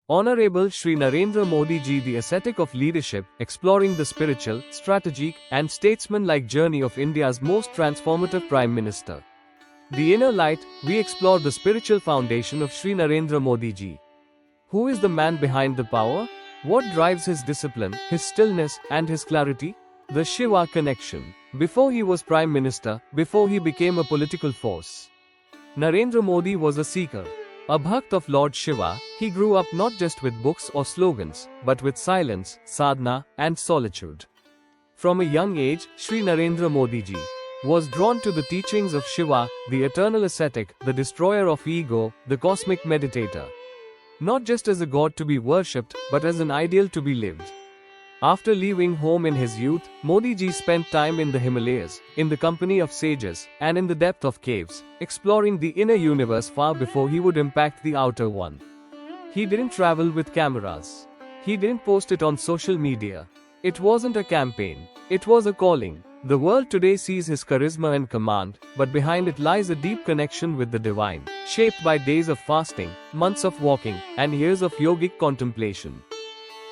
Honorable Shri Narendra Modi ji, the ascetic of leadership, exploring the spiritual, strategic, and statesman-like journey of India's most transformative Prime Minister. The Inner Light, we explore the spiritual foundation of Shri Narendra Modi ji. Who is the man behind the power? What drives his discipline, his stillness, and his clarity? The Shiva connection. Before he was Prime Minister, before he became a political force, Narendra Modi was a seeker. A bhakt of Lord Shiva, he grew up not just with books or slogans, but with silence, sadhana, and solitude. From a young age, Shri Narendra Modi ji was drawn to the teachings of Shiva, the eternal ascetic, the destroyer of ego, the cosmic meditator. Not just as a god to be worshipped, but as an ideal to be lived. After leaving home in his youth, Modi ji spent time in the Himalayas, in the company of sages, and in the depth of caves, exploring the inner universe far before he would impact the outer one. He didn't travel with cameras. He didn't post it on social media. It wasn't a campaign. It was a calling. The world today sees his charisma and command, but behind it lies a deep connection with the divine, shaped by days of fasting, months of walking, and years of yogic contemplation.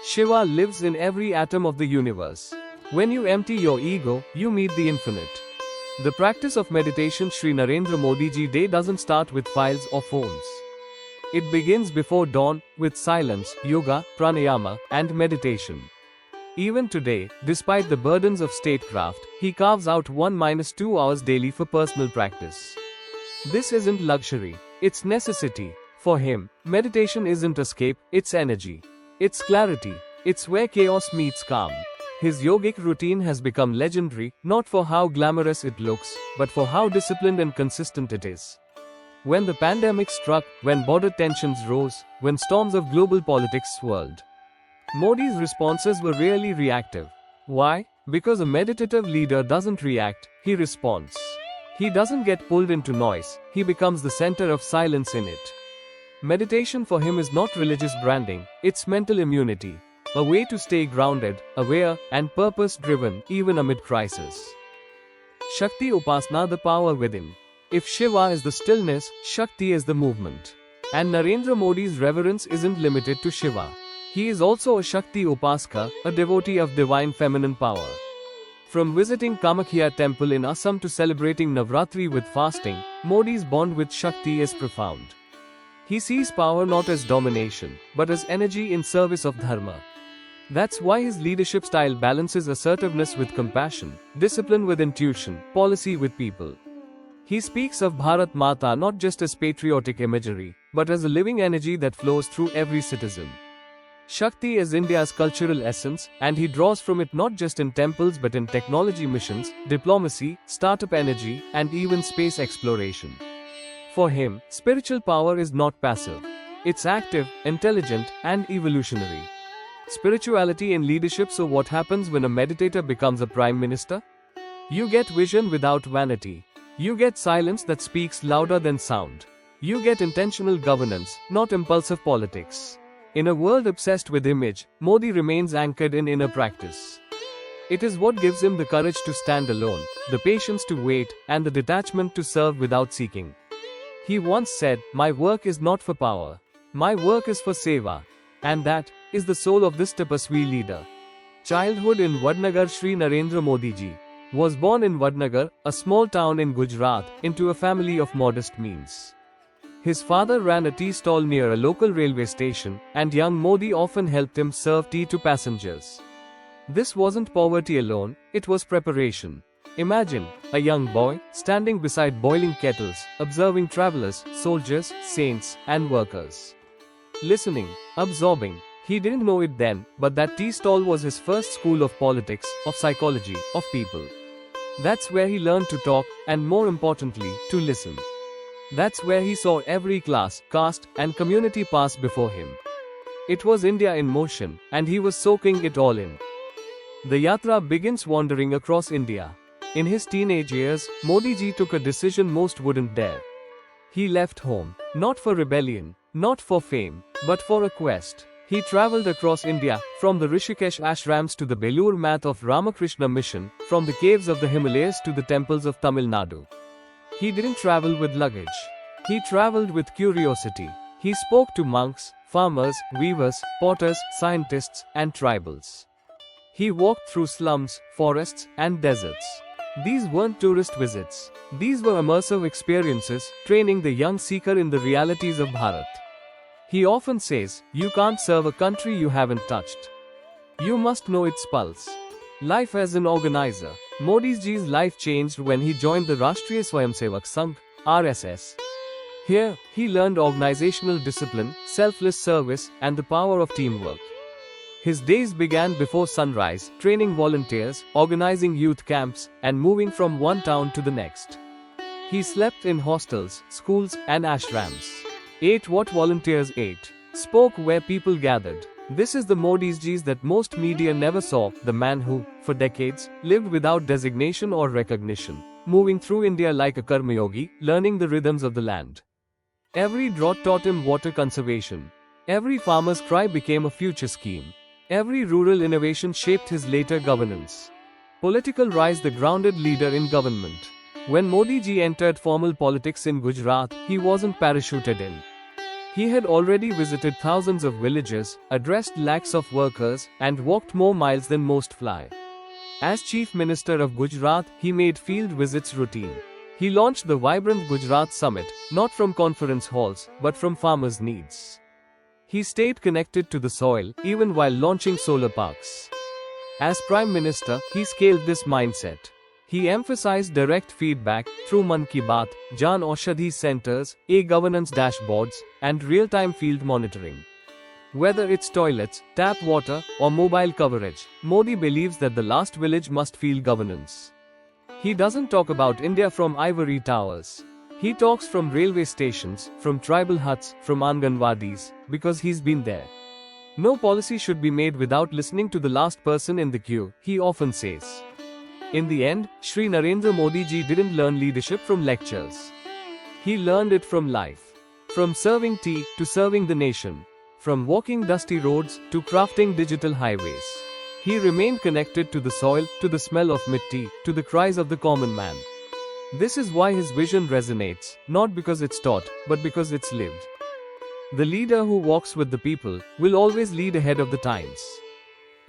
Shiva lives in every atom of the universe. When you empty your ego, you meet the infinite. The practice of meditation Shri Narendra Modi ji Day doesn't start with files or phones. It begins before dawn, with silence, yoga, pranayama, and meditation. Even today, despite the burdens of statecraft, he carves out 1-2 hours daily for personal practice. This isn't luxury, it's necessity. For him, meditation isn't escape, it's energy. It's clarity. It's where chaos meets calm. His yogic routine has become legendary, not for how glamorous it looks, but for how disciplined and consistent it is. When the pandemic struck, when border tensions rose, when storms of global politics swirled, Modi's responses were rarely reactive. Why? Because a meditative leader doesn't react, he responds. He doesn't get pulled into noise, he becomes the center of silence in it. Meditation for him is not religious branding, it's mental immunity. A way to stay grounded, aware, and purpose-driven, even amid crisis. Shakti Upasana, the power within. If Shiva is the stillness, Shakti is the movement. And Narendra Modi's reverence isn't limited to Shiva. He is also a Shakti Upaska, a devotee of divine feminine power. From visiting Kamakhya temple in Assam to celebrating Navratri with fasting, Modi's bond with Shakti is profound. He sees power not as domination, but as energy in service of dharma. That's why his leadership style balances assertiveness with compassion, discipline with intuition, policy with people. He speaks of Bharat Mata not just as patriotic imagery, but as a living energy that flows through every citizen. Shakti is India's cultural essence, and he draws from it not just in temples but in technology missions, diplomacy, startup energy, and even space exploration. For him, spiritual power is not passive. It's active, intelligent, and evolutionary. Spirituality in leadership. So what happens when a meditator becomes a prime minister? You get vision without vanity. You get silence that speaks louder than sound. You get intentional governance, not impulsive politics. In a world obsessed with image, Modi remains anchored in inner practice. It is what gives him the courage to stand alone, the patience to wait, and the detachment to serve without seeking. He once said, "My work is not for power. My work is for seva." And that is the soul of this tapasvi leader. Childhood in Vadnagar. Shri Narendra Modi ji was born in Vadnagar, a small town in Gujarat, into a family of modest means. His father ran a tea stall near a local railway station, and young Modi often helped him serve tea to passengers. This wasn't poverty alone, it was preparation. Imagine a young boy standing beside boiling kettles, observing travelers, soldiers, saints, and workers. Listening, absorbing. He didn't know it then, but that tea stall was his first school of politics, of psychology, of people. That's where he learned to talk, and more importantly, to listen. That's where he saw every class, caste, and community pass before him. It was India in motion, and he was soaking it all in. The yatra begins wandering across India. In his teenage years, Modi ji took a decision most wouldn't dare. He left home, not for rebellion, not for fame, but for a quest. He traveled across India, from the Rishikesh ashrams to the Belur Math of Ramakrishna Mission, from the caves of the Himalayas to the temples of Tamil Nadu. He didn't travel with luggage. He traveled with curiosity. He spoke to monks, farmers, weavers, potters, scientists, and tribals. He walked through slums, forests, and deserts. These weren't tourist visits. These were immersive experiences, training the young seeker in the realities of Bharat. He often says, "You can't serve a country you haven't touched. You must know its pulse." Life as an organizer. Modi ji's life changed when he joined the Rashtriya Swayamsevak Sangh, RSS. Here, he learned organizational discipline, selfless service, and the power of teamwork. His days began before sunrise, training volunteers, organizing youth camps, and moving from one town to the next. He slept in hostels, schools, and ashrams. Ate what volunteers ate. Spoke where people gathered. This is the Modi ji's that most media never saw, the man who, for decades, lived without designation or recognition, moving through India like a karmayogi, learning the rhythms of the land. Every drought taught him water conservation. Every farmer's cry became a future scheme. Every rural innovation shaped his later governance. Political rise, the grounded leader in government. When Modi ji entered formal politics in Gujarat, he wasn't parachuted in. He had already visited thousands of villages, addressed lakhs of workers, and walked more miles than most fly. As Chief Minister of Gujarat, he made field visits routine. He launched the vibrant Gujarat Summit, not from conference halls, but from farmers' needs. He stayed connected to the soil, even while launching solar parks. As Prime Minister, he scaled this mindset. He emphasized direct feedback through Mann Ki Baat, Jan Aushadhi centers, e-governance dashboards, and real-time field monitoring. Whether it's toilets, tap water, or mobile coverage, Modi believes that the last village must feel governance. He doesn't talk about India from ivory towers. He talks from railway stations, from tribal huts, from Anganwadis, because he's been there. No policy should be made without listening to the last person in the queue, he often says. In the end, Shri Narendra Modi ji didn't learn leadership from lectures. He learned it from life. From serving tea to serving the nation. From walking dusty roads to crafting digital highways. He remained connected to the soil, to the smell of mitti, to the cries of the common man. This is why his vision resonates, not because it's taught, but because it's lived. The leader who walks with the people will always lead ahead of the times.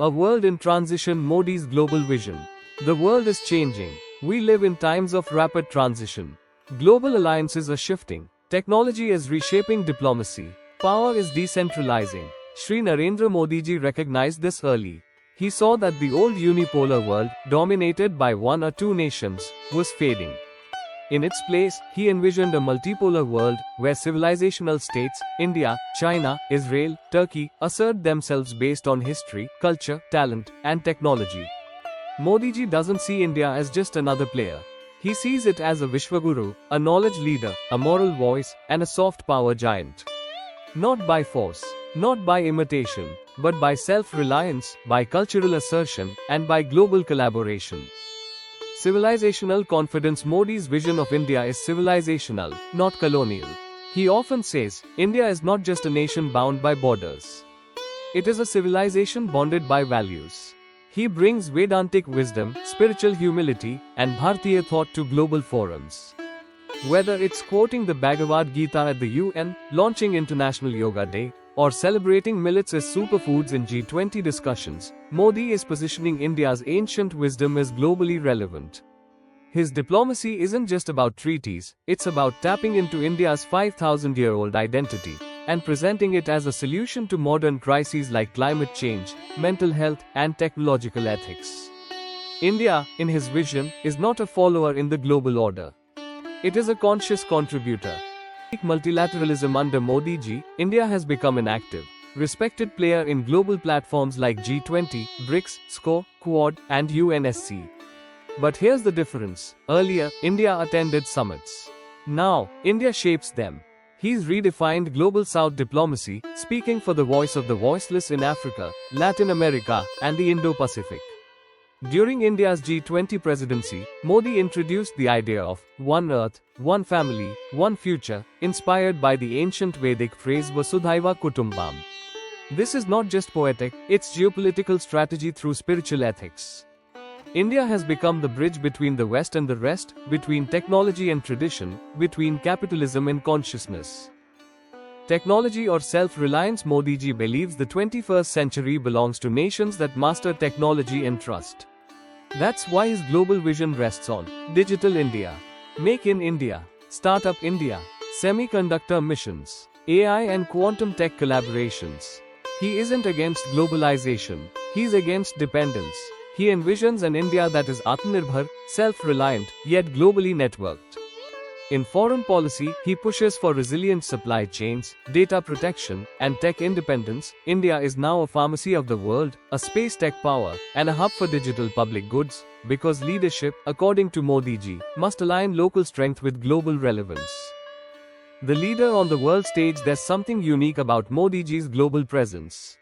A world in transition, Modi's global vision. The world is changing. We live in times of rapid transition. Global alliances are shifting. Technology is reshaping diplomacy. Power is decentralizing. Shri Narendra Modi ji recognized this early. He saw that the old unipolar world, dominated by one or two nations, was fading. In its place, he envisioned a multipolar world where civilizational states, India, China, Israel, Turkey, assert themselves based on history, culture, talent, and technology. Modi ji doesn't see India as just another player. He sees it as a Vishwaguru, a knowledge leader, a moral voice, and a soft power giant. Not by force, not by imitation, but by self-reliance, by cultural assertion, and by global collaboration. Civilizational confidence. Modi's vision of India is civilizational, not colonial. He often says, India is not just a nation bound by borders. It is a civilization bonded by values. He brings Vedantic wisdom, spiritual humility, and Bharatiya thought to global forums. Whether it's quoting the Bhagavad Gita at the UN, launching International Yoga Day, or celebrating millets as superfoods in G20 discussions, Modi is positioning India's ancient wisdom as globally relevant. His diplomacy isn't just about treaties, it's about tapping into India's 5,000-year-old identity and presenting it as a solution to modern crises like climate change, mental health, and technological ethics. India, in his vision, is not a follower in the global order. It is a conscious contributor. Like multilateralism under Modi ji, India has become an active, respected player in global platforms like G20, BRICS, SCO, Quad, and UNSC. But here's the difference. Earlier, India attended summits. Now, India shapes them. He's redefined Global South diplomacy, speaking for the voice of the voiceless in Africa, Latin America, and the Indo-Pacific. During India's G20 presidency, Modi introduced the idea of one Earth, one family, one future, inspired by the ancient Vedic phrase Vasudhaiva Kutumbam. This is not just poetic, it's geopolitical strategy through spiritual ethics. India has become the bridge between the West and the rest, between technology and tradition, between capitalism and consciousness. Technology or self-reliance? Modi ji believes the 21st century belongs to nations that master technology and trust. That's why his global vision rests on Digital India, Make in India, Startup India, Semiconductor missions, AI and quantum tech collaborations. He isn't against globalization, he's against dependence. He envisions an India that is Atmanirbhar, self-reliant, yet globally networked. In foreign policy, he pushes for resilient supply chains, data protection, and tech independence. India is now a pharmacy of the world, a space tech power, and a hub for digital public goods, because leadership, according to Modi ji, must align local strength with global relevance. The leader on the world stage. There's something unique about Modi ji's global presence.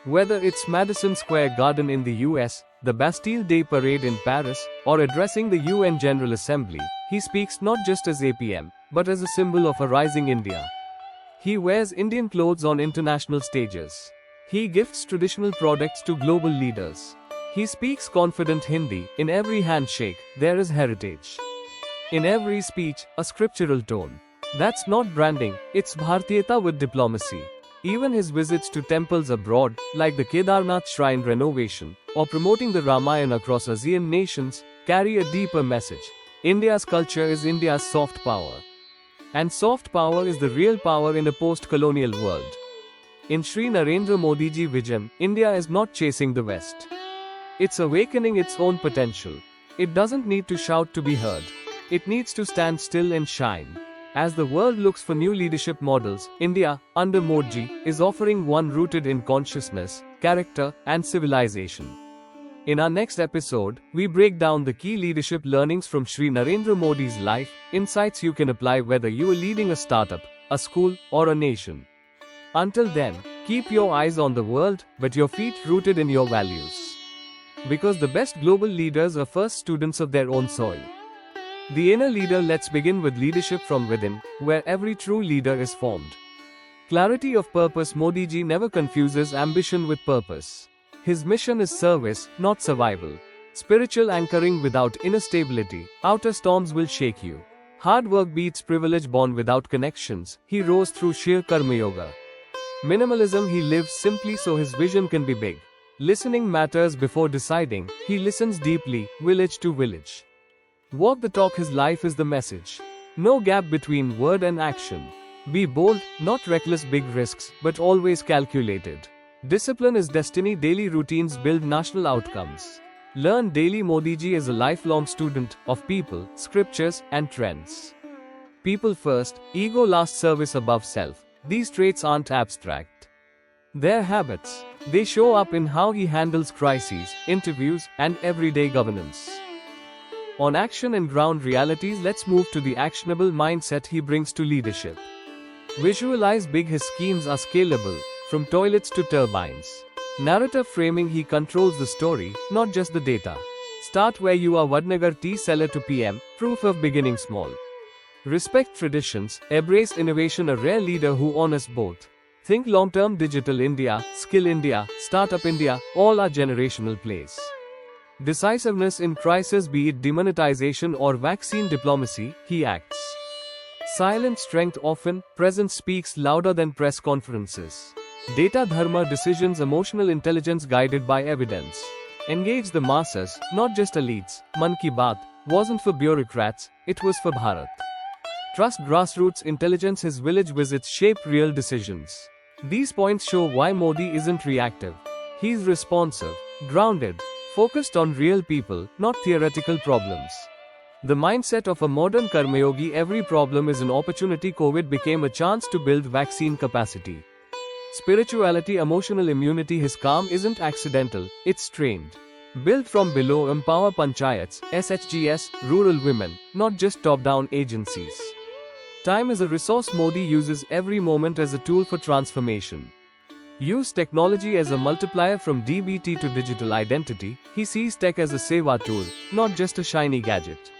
Whether it's Madison Square Garden in the US, the Bastille Day Parade in Paris, or addressing the UN General Assembly, he speaks not just as APM, but as a symbol of a rising India. He wears Indian clothes on international stages. He gifts traditional products to global leaders. He speaks confident Hindi. In every handshake, there is heritage. In every speech, a scriptural tone. That's not branding, it's Bhartiyata with diplomacy. Even his visits to temples abroad, like the Kedarnath shrine renovation, or promoting the Ramayana across ASEAN nations, carry a deeper message. India's culture is India's soft power. And soft power is the real power in a post-colonial world. In Shri Narendra Modi ji vision, India is not chasing the West. It's awakening its own potential. It doesn't need to shout to be heard. It needs to stand still and shine. As the world looks for new leadership models, India, under Modi ji, is offering one rooted in consciousness, character, and civilization. In our next episode, we break down the key leadership learnings from Shri Narendra Modi's life, insights you can apply whether you are leading a startup, a school, or a nation. Until then, keep your eyes on the world, but your feet rooted in your values. Because the best global leaders are first students of their own soil. The inner leader. Let's begin with leadership from within, where every true leader is formed. Clarity of purpose. Modi ji never confuses ambition with purpose. His mission is service, not survival. Spiritual anchoring. Without inner stability, outer storms will shake you. Hard work beats privilege. Born without connections, he rose through sheer karma yoga. Minimalism. He lives simply so his vision can be big. Listening matters before deciding. He listens deeply, village to village. Walk the talk. His life is the message. No gap between word and action. Be bold, not reckless. Big risks, but always calculated. Discipline is destiny. Daily routines build national outcomes. Learn daily. Modi ji is a lifelong student of people, scriptures, and trends. People first, ego last, service above self. These traits aren't abstract. They're habits. They show up in how he handles crises, interviews, and everyday governance. On action and ground realities, let's move to the actionable mindset he brings to leadership. Visualize big. His schemes are scalable, from toilets to turbines. Narrative framing. He controls the story, not just the data. Start where you are. Vadnagar tea seller to PM, proof of beginning small. Respect traditions, embrace innovation. A rare leader who honors both. Think long-term. Digital India, Skill India, Startup India, all are generational plays. Decisiveness in crisis. Be it demonetization or vaccine diplomacy, he acts. Silent strength. Often, presence speaks louder than press conferences. Data dharma. Decisions. Emotional intelligence guided by evidence. Engage the masses, not just elites. Man Ki Baat wasn't for bureaucrats, it was for Bharat. Trust grassroots intelligence. His village visits shape real decisions. These points show why Modi isn't reactive. He's responsive, grounded, focused on real people, not theoretical problems. The mindset of a modern karmayogi. Every problem is an opportunity. COVID became a chance to build vaccine capacity. Spirituality. Emotional immunity. His calm isn't accidental, it's trained. Built from below. Empower panchayats, SHGs, rural women, not just top-down agencies. Time is a resource. Modi uses every moment as a tool for transformation. Use technology as a multiplier. From DBT to digital identity, he sees tech as a seva tool, not just a shiny gadget.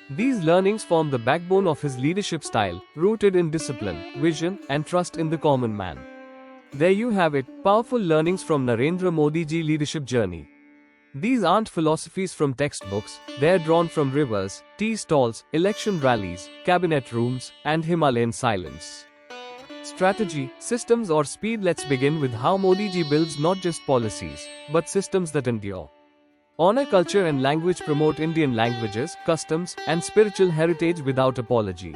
These learnings form the backbone of his leadership style, rooted in discipline, vision, and trust in the common man. There you have it, powerful learnings from Narendra Modi ji leadership journey. These aren't philosophies from textbooks, they're drawn from rivers, tea stalls, election rallies, cabinet rooms, and Himalayan silence. strategy, systems or speed. Let's begin with how Modi ji builds not just policies, but systems that endure. Honor culture and language, promote Indian languages, customs, and spiritual heritage without apology.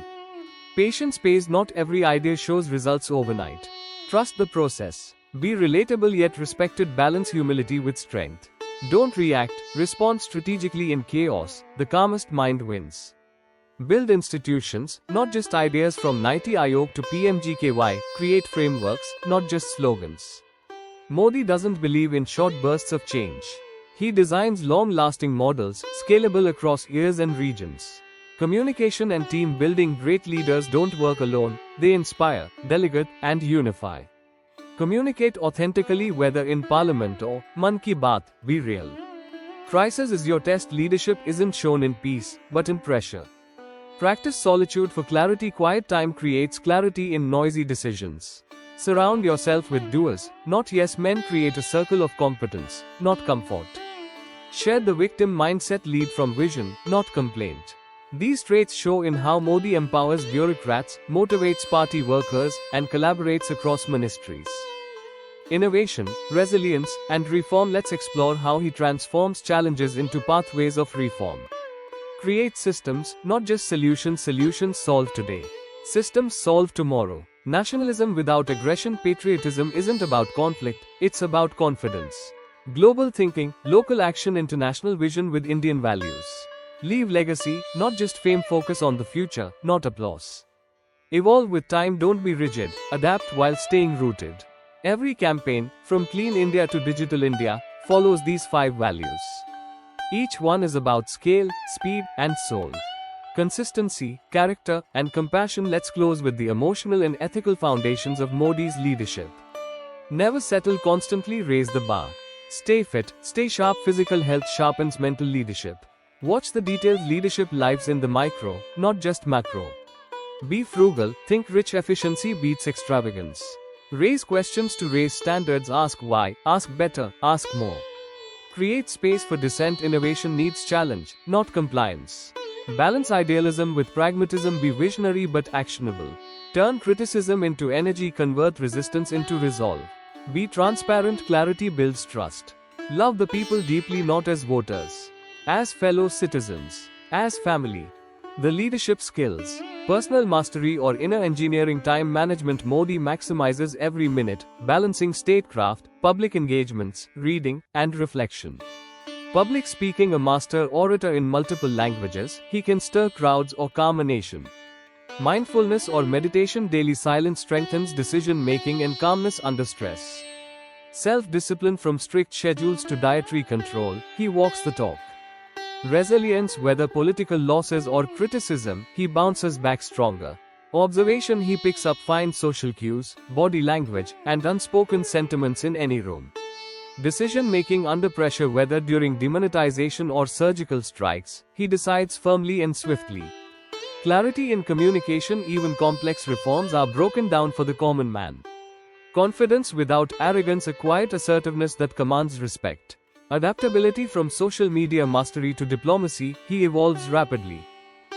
Patience pays, not every idea shows results overnight. Trust the process. Be relatable yet respected, balance humility with strength. Don't react, respond strategically in chaos, the calmest mind wins. Build institutions, not just ideas, from Niti Aayog to PMGKY, create frameworks, not just slogans. Modi doesn't believe in short bursts of change. He designs long-lasting models, scalable across years and regions. Communication and team building, great leaders don't work alone, they inspire, delegate, and unify. Communicate authentically, whether in parliament or Man Ki Baat, be real. Crisis is your test, leadership isn't shown in peace, but in pressure. Practice solitude for clarity, quiet time creates clarity in noisy decisions. Surround yourself with doers, not yes men, create a circle of competence, not comfort. Share the victim mindset, lead from vision, not complaint. These traits show in how Modi empowers bureaucrats, motivates party workers, and collaborates across ministries. Innovation, resilience, and reform. Let's explore how he transforms challenges into pathways of reform. Create systems, not just solutions. Solutions solve today. Systems solve tomorrow. Nationalism without aggression. Patriotism isn't about conflict, it's about confidence. Global thinking, local action, international vision with Indian values. Leave legacy, not just fame. Focus on the future, not applause. Evolve with time, don't be rigid, adapt while staying rooted. Every campaign, from Clean India to Digital India, follows these 5 values. Each one is about scale, speed, and soul. Consistency, character, and compassion. Let's close with the emotional and ethical foundations of Modi's leadership. Never settle, constantly raise the bar. Stay fit, stay sharp. Physical health sharpens mental leadership. Watch the details, leadership lives in the micro, not just macro. Be frugal, think rich, efficiency beats extravagance. Raise questions to raise standards, ask why, ask better, ask more. Create space for dissent, innovation needs challenge, not compliance. Balance idealism with pragmatism, be visionary but actionable. Turn criticism into energy, convert resistance into resolve. Be transparent, clarity builds trust. Love the people deeply, not as voters, as fellow citizens, as family. The leadership skills, personal mastery or inner engineering. Time management, Modi maximizes every minute, balancing statecraft, public engagements, reading, and reflection. Public speaking, a master orator in multiple languages, he can stir crowds or calm a nation. Mindfulness or meditation, daily silence strengthens decision making and calmness under stress. Self-discipline, from strict schedules to dietary control, he walks the talk. Resilience, whether political losses or criticism, he bounces back stronger. Observation, he picks up fine social cues, body language, and unspoken sentiments in any room. Decision making under pressure, whether during demonetization or surgical strikes, he decides firmly and swiftly. Clarity in communication, even complex reforms are broken down for the common man. Confidence without arrogance, a quiet assertiveness that commands respect. Adaptability, from social media mastery to diplomacy, he evolves rapidly.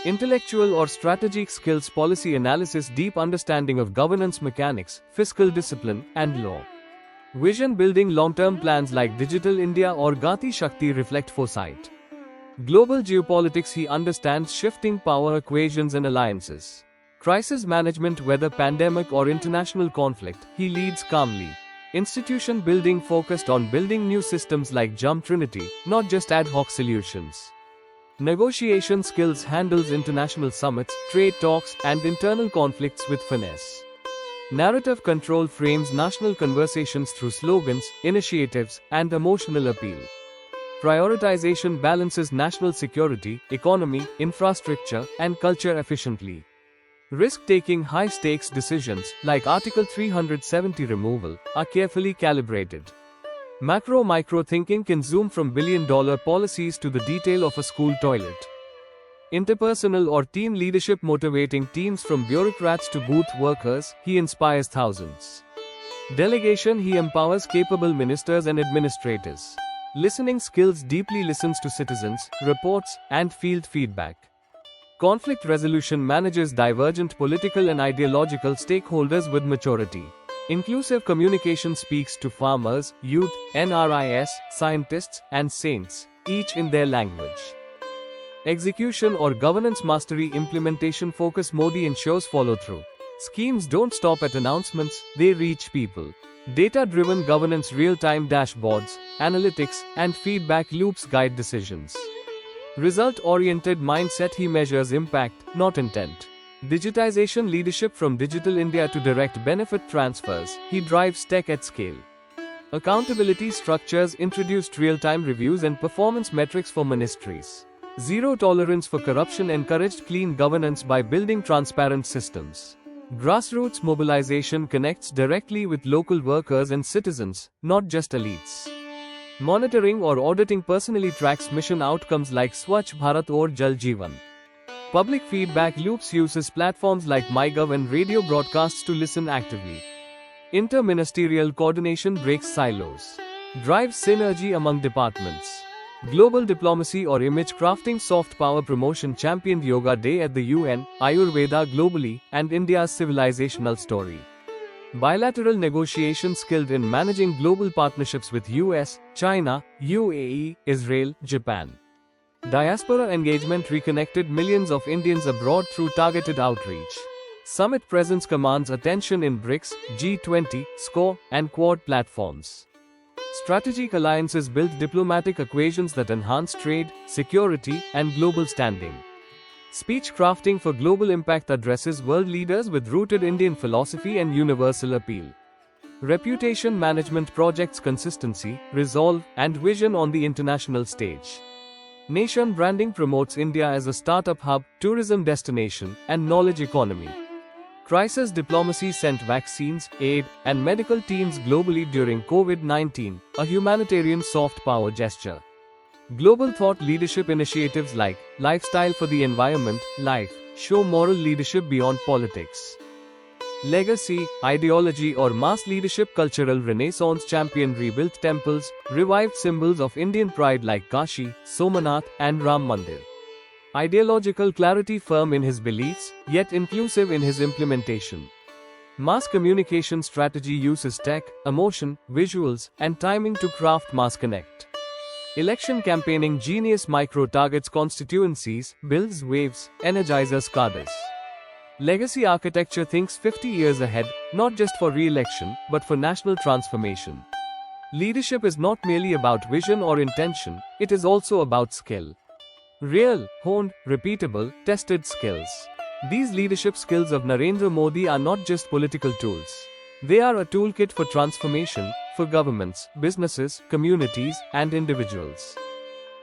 Intellectual or strategic skills, policy analysis, deep understanding of governance mechanics, fiscal discipline, and law. Vision building, long-term plans like Digital India or Gati Shakti reflect foresight. Global geopolitics, he understands shifting power equations and alliances. Crisis management, whether pandemic or international conflict, he leads calmly. Institution building, focused on building new systems like Jump Trinity, not just ad hoc solutions. Negotiation skills, handles international summits, trade talks, and internal conflicts with finesse. Narrative control, frames national conversations through slogans, initiatives, and emotional appeal. Prioritization, balances national security, economy, infrastructure, and culture efficiently. Risk-taking, high-stakes decisions, like Article 370 removal, are carefully calibrated. Macro-micro thinking, can zoom from billion-dollar policies to the detail of a school toilet. Interpersonal or team leadership, motivating teams from bureaucrats to booth workers, he inspires thousands. Delegation, he empowers capable ministers and administrators. Listening skills, deeply listens to citizens, reports, and field feedback. Conflict resolution manages divergent political and ideological stakeholders with maturity. Inclusive communication speaks to farmers, youth, NRIS, scientists, and saints, each in their language. Execution or governance mastery implementation focus Modi ensures follow-through. Schemes don't stop at announcements, they reach people. Data-driven governance real-time dashboards, analytics, and feedback loops guide decisions. Result-oriented mindset he measures impact, not intent. Digitization leadership from Digital India to direct benefit transfers, he drives tech at scale. Accountability structures introduced real-time reviews and performance metrics for ministries. Zero tolerance for corruption encouraged clean governance by building transparent systems. Grassroots mobilization connects directly with local workers and citizens, not just elites. Monitoring or auditing personally tracks mission outcomes like Swachh Bharat or Jal Jeevan. Public feedback loops uses platforms like MyGov and radio broadcasts to listen actively. Inter-ministerial coordination breaks silos. Drives synergy among departments. Global diplomacy or image crafting soft power promotion championed Yoga Day at the UN, Ayurveda globally, and India's civilizational story. Bilateral negotiation skilled in managing global partnerships with US, China, UAE, Israel, Japan. Diaspora engagement reconnected millions of Indians abroad through targeted outreach. Summit presence commands attention in BRICS, G20, SCORE, and Quad platforms. Strategic alliances build diplomatic equations that enhance trade, security, and global standing. Speech crafting for global impact addresses world leaders with rooted Indian philosophy and universal appeal. Reputation management projects consistency, resolve, and vision on the international stage. Nation branding promotes India as a startup hub, tourism destination, and knowledge economy. Crisis diplomacy sent vaccines, aid, and medical teams globally during COVID-19, a humanitarian soft power gesture. Global thought leadership initiatives like Lifestyle for the Environment, LIFE, show moral leadership beyond politics. Legacy, ideology or mass leadership cultural renaissance champion rebuilt temples, revived symbols of Indian pride like Kashi, Somanath, and Ram Mandir. Ideological clarity firm in his beliefs, yet inclusive in his implementation. Mass communication strategy uses tech, emotion, visuals, and timing to craft mass connect. Election campaigning genius micro-targets constituencies, builds waves, energizes cadres. Legacy architecture thinks 50 years ahead, not just for re-election, but for national transformation. Leadership is not merely about vision or intention, it is also about skill. Real, honed, repeatable, tested skills. These leadership skills of Narendra Modi are not just political tools. They are a toolkit for transformation, for governments, businesses, communities, and individuals.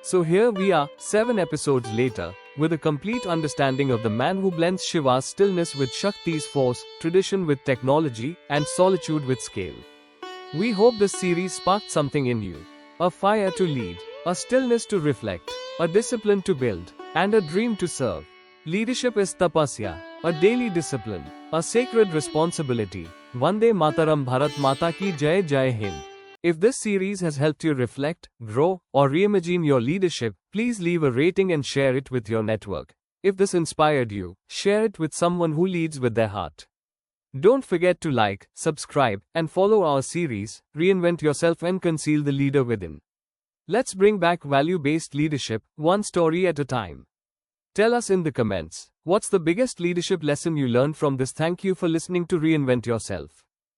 So here we are, 7 episodes later, with a complete understanding of the man who blends Shiva's stillness with Shakti's force, tradition with technology, and solitude with scale. We hope this series sparked something in you. A fire to lead, a stillness to reflect, a discipline to build, and a dream to serve. Leadership is tapasya, a daily discipline, a sacred responsibility. Vande Mataram Bharat Mata Ki Jai Jai Hind. If this series has helped you reflect, grow, or reimagine your leadership, please leave a rating and share it with your network. If this inspired you, share it with someone who leads with their heart. Don't forget to like, subscribe, and follow our series, Reinvent Yourself and Conceal the Leader Within. Let's bring back value-based leadership, one story at a time. Tell us in the comments, what's the biggest leadership lesson you learned from this? Thank you for listening to Reinvent Yourself.